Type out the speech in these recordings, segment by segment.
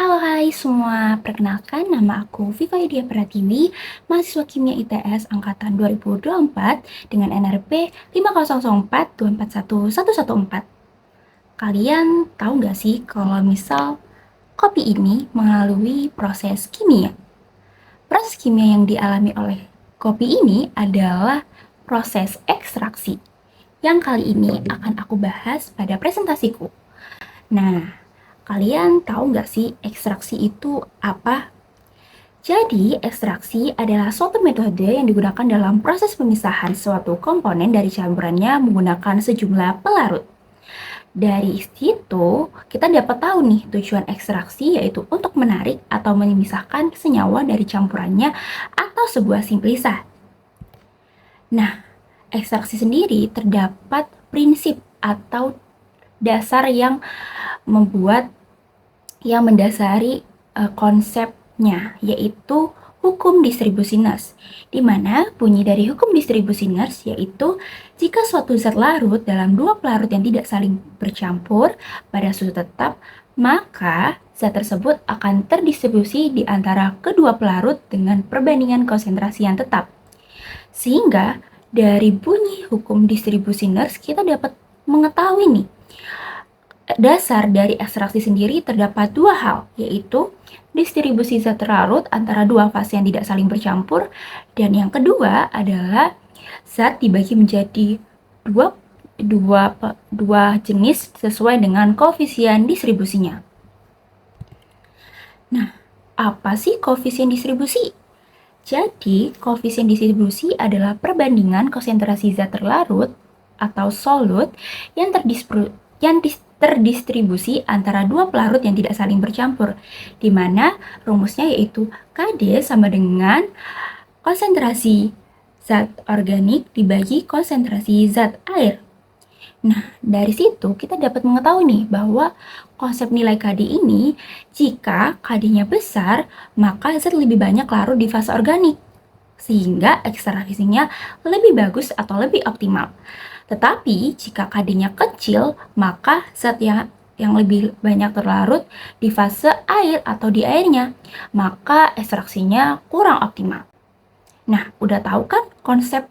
Halo hai semua, perkenalkan nama aku Viva Yudhya Pratiwi, mahasiswa Kimia ITS Angkatan 2024 dengan NRP 5004241114. Kalian tahu nggak sih kalau misal kopi ini melalui proses kimia? Proses kimia yang dialami oleh kopi ini adalah proses ekstraksi, yang kali ini akan aku bahas pada presentasiku. Nah, kalian tahu nggak sih ekstraksi itu apa? Jadi, ekstraksi adalah suatu metode yang digunakan dalam proses pemisahan suatu komponen dari campurannya menggunakan sejumlah pelarut. Dari situ, kita dapat tahu nih tujuan ekstraksi yaitu untuk menarik atau memisahkan senyawa dari campurannya atau sebuah simplisa. Nah, ekstraksi sendiri terdapat prinsip atau dasar yang mendasari konsepnya, yaitu hukum distribusi Nernst, di mana bunyi dari hukum distribusi Nernst yaitu jika suatu zat larut dalam dua pelarut yang tidak saling bercampur pada suhu tetap, maka zat tersebut akan terdistribusi di antara kedua pelarut dengan perbandingan konsentrasi yang tetap. Sehingga dari bunyi hukum distribusi Nernst kita dapat mengetahui nih, dasar dari ekstraksi sendiri terdapat dua hal, yaitu distribusi zat terlarut antara dua fase yang tidak saling bercampur, dan yang kedua adalah zat dibagi menjadi dua jenis sesuai dengan koefisien distribusinya. Nah, apa sih koefisien distribusi? Jadi, koefisien distribusi adalah perbandingan konsentrasi zat terlarut atau solut yang terdistribusi antara dua pelarut yang tidak saling bercampur, di mana rumusnya yaitu KD sama dengan konsentrasi zat organik dibagi konsentrasi zat air. Nah, dari situ kita dapat mengetahui nih bahwa konsep nilai KD ini, jika KD-nya besar, maka zat lebih banyak larut di fase organik, sehingga ekstraksinya lebih bagus atau lebih optimal. Tetapi jika KD-nya kecil, maka zat yang lebih banyak terlarut di fase air atau di airnya, maka ekstraksinya kurang optimal. Nah, udah tahu kan konsep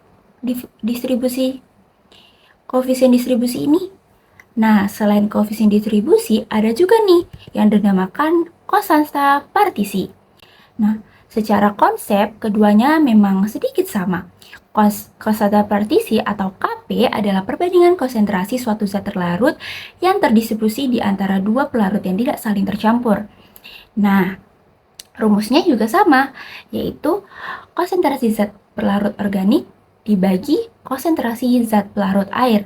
koefisien distribusi ini? Nah, selain koefisien distribusi, ada juga nih yang dinamakan konstanta partisi. Nah, secara konsep, keduanya memang sedikit sama. Konstanta partisi atau Kp adalah perbandingan konsentrasi suatu zat terlarut yang terdistribusi di antara dua pelarut yang tidak saling tercampur. Nah, rumusnya juga sama, yaitu konsentrasi zat pelarut organik dibagi konsentrasi zat pelarut air.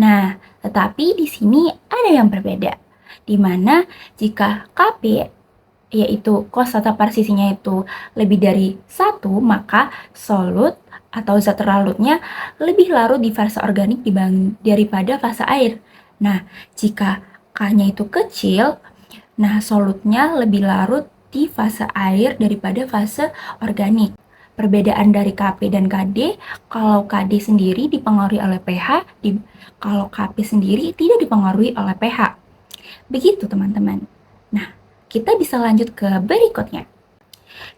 Nah, tetapi di sini ada yang berbeda, di mana jika Kp yaitu konstanta partisinya itu lebih dari 1, maka solut atau zat terlarutnya lebih larut di fase organik daripada fase air. Nah, jika K-nya itu kecil, nah solutnya lebih larut di fase air daripada fase organik. Perbedaan dari Kp dan Kd, kalau Kd sendiri dipengaruhi oleh pH, kalau Kp sendiri tidak dipengaruhi oleh pH. Begitu teman-teman. Nah, kita bisa lanjut ke berikutnya,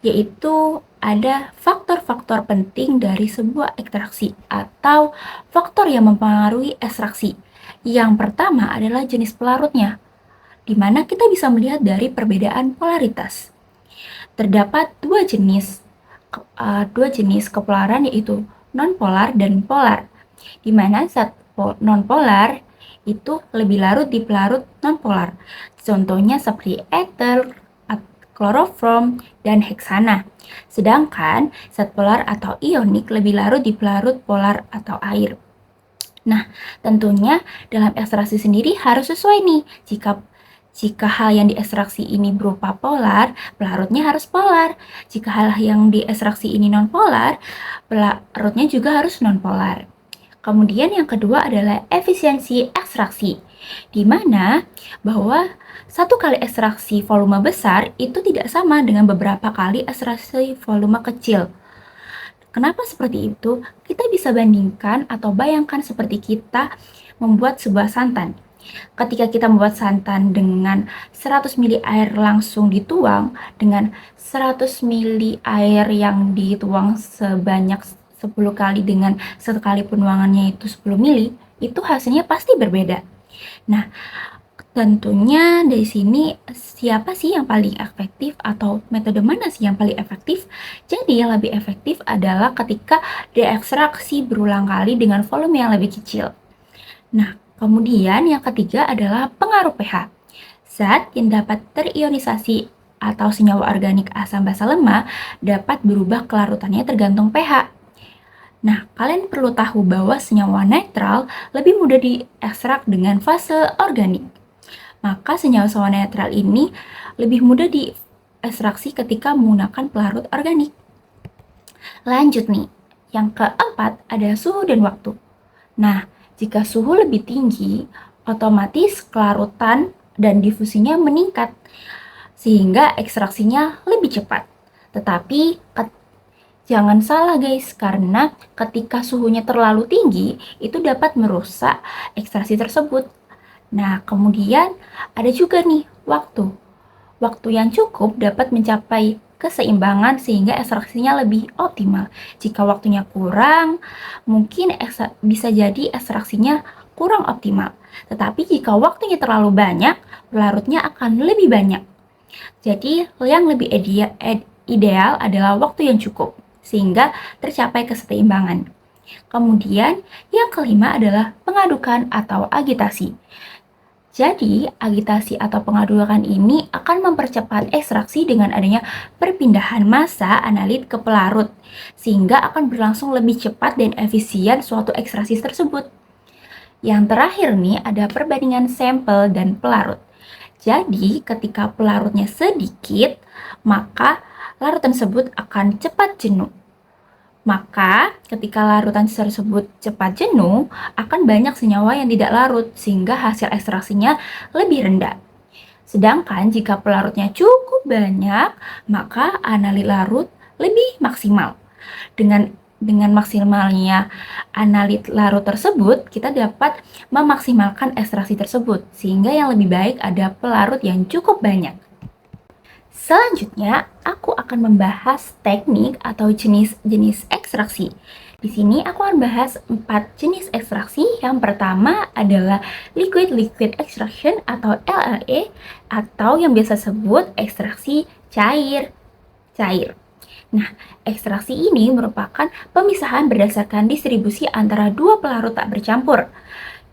yaitu ada faktor-faktor penting dari sebuah ekstraksi atau faktor yang mempengaruhi ekstraksi. Yang pertama adalah jenis pelarutnya, di mana kita bisa melihat dari perbedaan polaritas. Terdapat dua jenis kepolaran, yaitu nonpolar dan polar, di mana zat nonpolar itu lebih larut di pelarut nonpolar. Contohnya seperti ether, kloroform, dan heksana. Sedangkan zat polar atau ionik lebih larut di pelarut polar atau air. Nah, tentunya dalam ekstraksi sendiri harus sesuai nih. Jika hal yang diekstraksi ini berupa polar, pelarutnya harus polar. Jika hal yang diekstraksi ini non-polar, pelarutnya juga harus non-polar. Kemudian yang kedua adalah efisiensi ekstraksi, di mana bahwa satu kali ekstraksi volume besar itu tidak sama dengan beberapa kali ekstraksi volume kecil. Kenapa seperti itu? Kita bisa bandingkan atau bayangkan seperti kita membuat sebuah santan. Ketika kita membuat santan dengan 100 ml air langsung dituang, dengan 100 ml air yang dituang sebanyak 10 kali dengan sekali penuangannya itu 10 ml, itu hasilnya pasti berbeda. Nah, tentunya dari sini siapa sih yang paling efektif atau metode mana sih yang paling efektif? Jadi yang lebih efektif adalah ketika diekstraksi berulang kali dengan volume yang lebih kecil. Nah, kemudian yang ketiga adalah pengaruh pH. Zat yang dapat terionisasi atau senyawa organik asam basa lemak dapat berubah kelarutannya tergantung pH. Nah, kalian perlu tahu bahwa senyawa netral lebih mudah diekstrak dengan fase organik. Maka senyawa netral ini lebih mudah diekstraksi ketika menggunakan pelarut organik. Lanjut nih, yang keempat ada suhu dan waktu. Nah, jika suhu lebih tinggi, otomatis kelarutan dan difusinya meningkat, sehingga ekstraksinya lebih cepat. Tetapi jangan salah guys, karena ketika suhunya terlalu tinggi, itu dapat merusak ekstraksi tersebut. Nah, kemudian ada juga nih waktu. Waktu yang cukup dapat mencapai keseimbangan sehingga ekstraksinya lebih optimal. Jika waktunya kurang, mungkin bisa jadi ekstraksinya kurang optimal. Tetapi jika waktunya terlalu banyak, pelarutnya akan lebih banyak. Jadi, yang lebih ideal adalah waktu yang cukup, sehingga tercapai keseimbangan. Kemudian, yang kelima adalah pengadukan atau agitasi. Jadi, agitasi atau pengadukan ini akan mempercepat ekstraksi dengan adanya perpindahan massa analit ke pelarut, sehingga akan berlangsung lebih cepat dan efisien suatu ekstraksi tersebut. Yang terakhir nih ada perbandingan sampel dan pelarut. Jadi, ketika pelarutnya sedikit, maka larutan tersebut akan cepat jenuh. Maka, ketika larutan tersebut cepat jenuh, akan banyak senyawa yang tidak larut, sehingga hasil ekstraksinya lebih rendah. Sedangkan jika pelarutnya cukup banyak, maka analit larut lebih maksimal. Dengan maksimalnya analit larut tersebut, kita dapat memaksimalkan ekstraksi tersebut, sehingga yang lebih baik ada pelarut yang cukup banyak. Selanjutnya, aku akan membahas teknik atau jenis-jenis ekstraksi. Di sini aku akan bahas 4 jenis ekstraksi. Yang pertama adalah liquid extraction atau LLE, atau yang biasa sebut ekstraksi cair. Nah, ekstraksi ini merupakan pemisahan berdasarkan distribusi antara dua pelarut tak bercampur.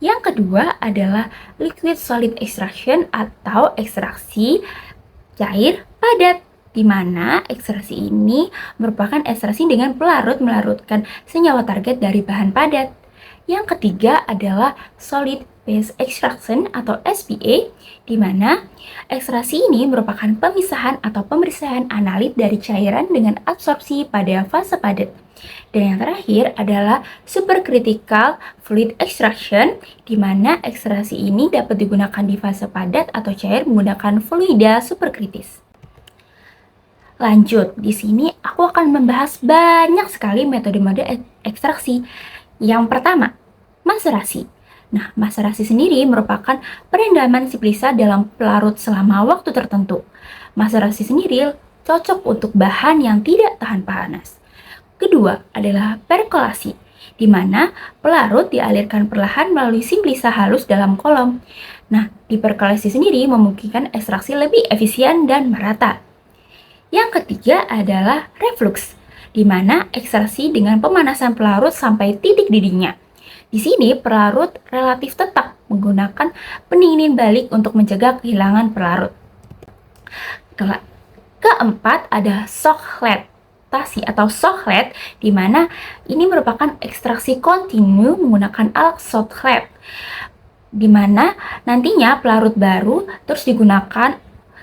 Yang kedua adalah liquid solid extraction atau ekstraksi cair padat, di mana ekstraksi ini merupakan ekstraksi dengan pelarut melarutkan senyawa target dari bahan padat. Yang ketiga adalah solid phase extraction atau SPA, di mana ekstraksi ini merupakan pemisahan atau pemeriksaan analit dari cairan dengan absorpsi pada fase padat. Dan yang terakhir adalah supercritical fluid extraction, di mana ekstraksi ini dapat digunakan di fase padat atau cair menggunakan fluida superkritis. Lanjut, di sini aku akan membahas banyak sekali metode-metode ekstraksi. Yang pertama, maserasi. Nah, maserasi sendiri merupakan perendaman si pelisa dalam pelarut selama waktu tertentu. Maserasi sendiri cocok untuk bahan yang tidak tahan panas. Kedua adalah perkolasi, di mana pelarut dialirkan perlahan melalui simplisa halus dalam kolom. Nah, di perkolasi sendiri memungkinkan ekstraksi lebih efisien dan merata. Yang ketiga adalah reflux, di mana ekstraksi dengan pemanasan pelarut sampai titik didihnya. Di sini pelarut relatif tetap menggunakan pendingin balik untuk mencegah kehilangan pelarut. Keempat ada Sochlet atau Sochlet, di mana ini merupakan ekstraksi kontinu menggunakan alat Sochlet, di mana nantinya pelarut baru terus digunakan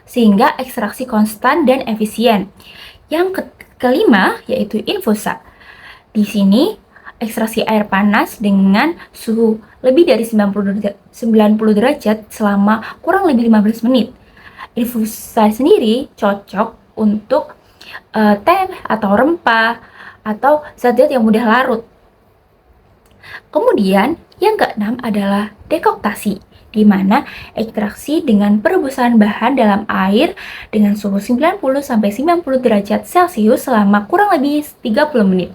sehingga ekstraksi konstan dan efisien. Yang kelima yaitu infusa. Di sini ekstraksi air panas dengan suhu lebih dari 90 derajat selama kurang lebih 15 menit. Infusa sendiri cocok untuk teh atau rempah atau zat-zat yang mudah larut. Kemudian yang keenam adalah dekoktasi, di mana ekstraksi dengan perebusan bahan dalam air dengan suhu 90-90 derajat Celcius selama kurang lebih 30 menit.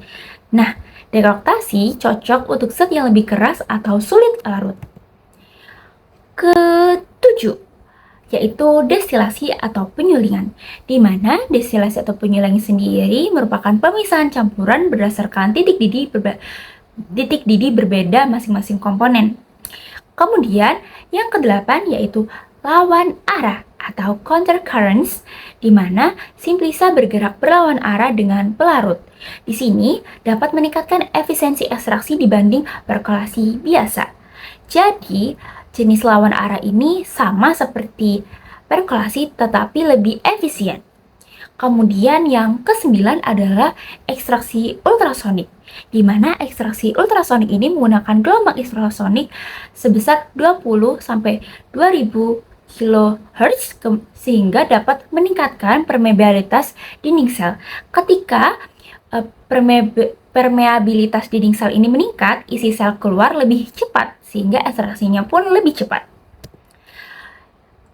Nah, dekoktasi cocok untuk zat yang lebih keras atau sulit larut. Ketujuh, yaitu destilasi atau penyulingan, di mana destilasi atau penyulingan sendiri merupakan pemisahan campuran berdasarkan titik didih berbeda masing-masing komponen. Kemudian yang kedelapan yaitu lawan arah atau counter currents, di mana simplisa bergerak berlawan arah dengan pelarut. Di sini dapat meningkatkan efisiensi ekstraksi dibanding perkolasi biasa. Jadi, jenis lawan arah ini sama seperti perkolasi tetapi lebih efisien. Kemudian yang kesembilan adalah ekstraksi ultrasonik, di mana ekstraksi ultrasonik ini menggunakan gelombang ultrasonik sebesar 20 sampai 2000 kHz sehingga dapat meningkatkan permeabilitas dinding sel. Ketika permeabilitas dinding sel ini meningkat, isi sel keluar lebih cepat sehingga ekstraksinya pun lebih cepat.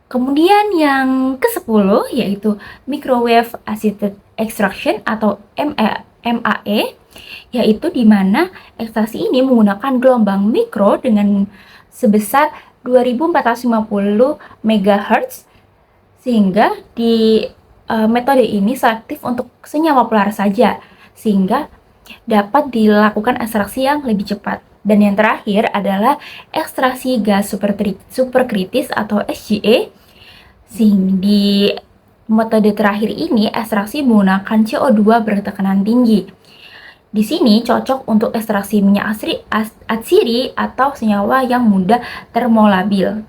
Kemudian yang ke-10 yaitu microwave assisted extraction atau MAE, yaitu di mana ekstraksi ini menggunakan gelombang mikro dengan sebesar 2450 MHz sehingga di metode ini selektif untuk senyawa polar saja sehingga dapat dilakukan ekstraksi yang lebih cepat. Dan yang terakhir adalah ekstraksi gas superkritis atau SGE. Di metode terakhir ini, ekstraksi menggunakan CO2 bertekanan tinggi. Di sini cocok untuk ekstraksi minyak atsiri atau senyawa yang mudah termolabil.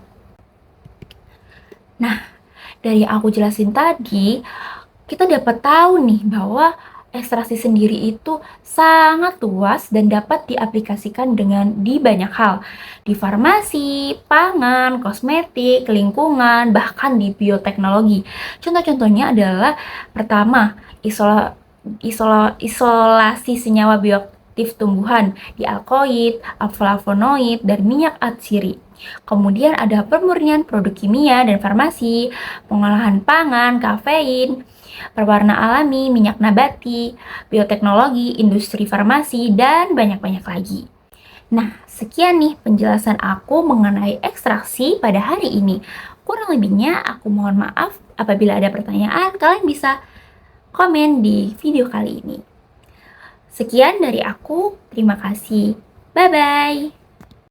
Nah, dari aku jelasin tadi, kita dapat tahu nih bahwa ekstraksi sendiri itu sangat luas dan dapat diaplikasikan di banyak hal. Di farmasi, pangan, kosmetik, lingkungan, bahkan di bioteknologi. Contoh-contohnya adalah pertama, isolasi senyawa bioaktif tumbuhan di alkoid, flavonoid, dan minyak atsiri. Kemudian ada pemurnian produk kimia dan farmasi, pengolahan pangan, kafein, perwarna alami, minyak nabati, bioteknologi, industri farmasi, dan banyak-banyak lagi. Nah, sekian nih penjelasan aku mengenai ekstraksi pada hari ini. Kurang lebihnya aku mohon maaf apabila ada pertanyaan, kalian bisa komen di video kali ini. Sekian dari aku, terima kasih. Bye-bye.